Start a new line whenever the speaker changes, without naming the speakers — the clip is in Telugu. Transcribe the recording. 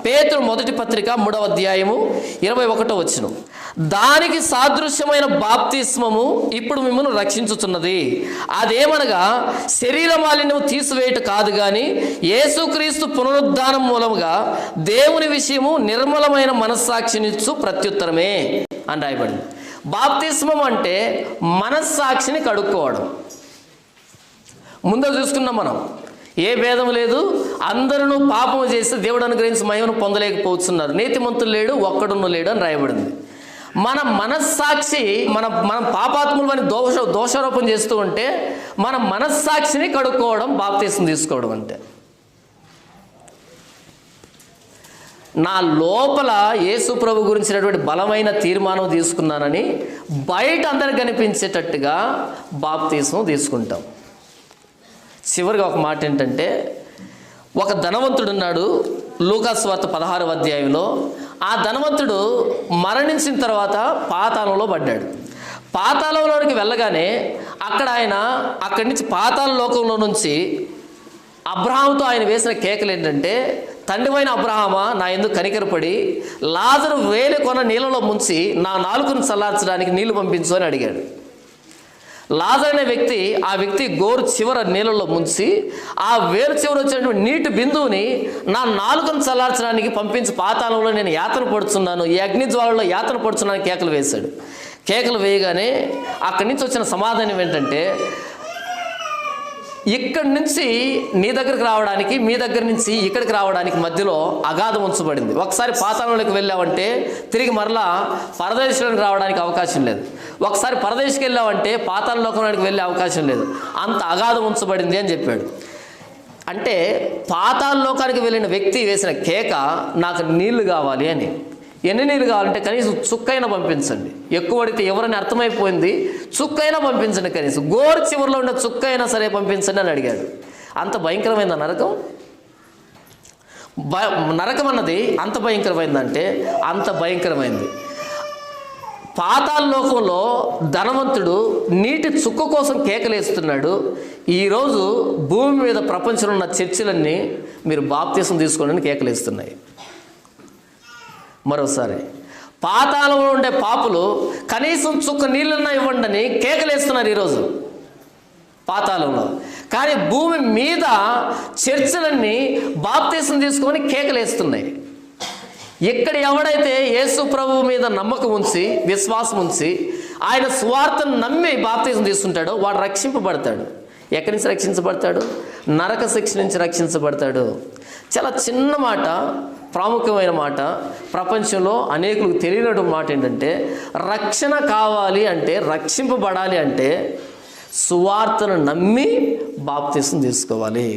పేతురు మొదటి పత్రిక 3వ అధ్యాయము 21వ వచనం. దానికి సాదృశ్యమైన బాప్తిస్మము ఇప్పుడు మిమ్మల్ని రక్షించుచున్నది. అదేమనగా శరీర మాలిన్యం తీసివేయట కాదు గాని యేసుక్రీస్తు పునరుద్ధానం మూలముగా దేవుని విషయము నిర్మలమైన మనస్సాక్షినిచ్చు ప్రత్యుత్తరమే అని రాయబడింది. బాప్తిస్మం అంటే మనస్సాక్షిని కడుక్కోవడం. ముందు చూసుకున్నాం మనం, ఏ భేదం లేదు, అందరూ పాపము చేసి దేవుడు అనుగ్రహించి మహిమను పొందలేకపోతున్నారు, నీతిమంతులు లేడు ఒక్కడున్న లేడు అని రాయబడింది. మన మనస్సాక్షి మనం పాపాత్ములు అని దోషారోపణ చేస్తూ ఉంటే మన మనస్సాక్షిని కడుక్కోవడం బాప్తిస్మం తీసుకోవడం అంటే. నా లోపల యేసు ప్రభు గురించినటువంటి బలమైన తీర్మానం తీసుకున్నానని బయట అందరికి కనిపించేటట్టుగా బాప్తిస్మం తీసుకుంటాం. చివరిగా ఒక మాట ఏంటంటే, ఒక ధనవంతుడు ఉన్నాడు లూకా సువార్త 16వ అధ్యాయంలో. ఆ ధనవంతుడు మరణించిన తర్వాత పాతాళంలో పడ్డాడు. పాతాళంలోనికి వెళ్ళగానే అక్కడి నుంచి పాతాళ లోకంలో నుంచి అబ్రహాముతో ఆయన వేసిన కేకలు ఏంటంటే, తండ్రివైన అబ్రహామా, నా ఎందుకు కనికరపడి లాజరు వేలి కొన నీళ్ళలో ముంచి నా నాలుకను చల్లార్చడానికి నీళ్లు పంపించు అని అడిగాడు. లాజరు అనే వ్యక్తి గోరు చివర నీళ్ళలో ముంచి ఆ వేరు చివర వచ్చినటువంటి నీటి బిందువుని నా నాలుకను చల్లార్చడానికి పంపించి పాతాళంలో నేను యాతన పడుతున్నాను, ఈ అగ్ని జ్వాలలో యాతన పడుతున్నాను కేకలు వేశాడు. కేకలు వేయగానే అక్కడి నుంచి వచ్చిన సమాధానం ఏంటంటే, ఇక్కడి నుంచి నీ దగ్గరికి రావడానికి, మీ దగ్గర నుంచి ఇక్కడికి రావడానికి మధ్యలో అగాధం ఉంచబడింది. ఒకసారి పాతాళంలోకి వెళ్ళావంటే తిరిగి మరలా పరదేశంలోకి రావడానికి అవకాశం లేదు. ఒకసారి పరదేశంకి వెళ్ళావంటే పాతాళ లోకంలోకి వెళ్ళే అవకాశం లేదు. అంత అగాధం ఉంచబడింది అని చెప్పాడు. అంటే పాతాళ లోకానికి వెళ్ళిన వ్యక్తి వేసిన కేక, నాకు నీళ్లు కావాలి అని. ఎన్ని నీళ్ళు కావాలంటే కనీసం చుక్కైనా పంపించండి. ఎక్కువ పడితే ఎవరని అర్థమైపోయింది, చుక్కైనా పంపించండి, కనీసం గోరు చివరిలో ఉన్న చుక్కైనా సరే పంపించండి అని అడిగాడు. అంత భయంకరమైందా నరకం? నరకం అన్నది అంత భయంకరమైందంటే అంత భయంకరమైంది. పాతాళ లోకంలో ధనవంతుడు నీటి చుక్క కోసం కేకలేస్తున్నాడు. ఈరోజు భూమి మీద ప్రపంచంలో ఉన్న చర్చిలన్నీ మీరు బాప్తిసం తీసుకోండి కేకలేస్తున్నాయి. మరోసారి పాతాళంలో ఉండే పాపులు కనీసం చుక్క నీళ్ళన్నా ఇవ్వండి అని కేకలేస్తున్నారు ఈరోజు పాతాళంలో. కానీ భూమి మీద చర్చలన్నీ బాప్తిసం తీసుకొని కేకలేస్తున్నాయి. ఇక్కడ ఎవడైతే యేసు ప్రభువు మీద నమ్మకం ఉంచి, విశ్వాసం ఉంచి, ఆయన స్వార్థను నమ్మి బాప్తిసం తీసుకుంటాడో వాడు రక్షింపబడతాడు. ఎక్కడి నుంచి రక్షించబడతాడు? నరక శిక్ష నుంచి రక్షించబడతాడు. చాలా చిన్న మాట, ప్రాముఖ్యమైన మాట. ప్రపంచంలో అనేకులకు తెలియనటువంటి మాట ఏంటంటే, రక్షణ కావాలి అంటే, రక్షింపబడాలి అంటే సువార్తను నమ్మి బాప్తిసం తీసుకోవాలి.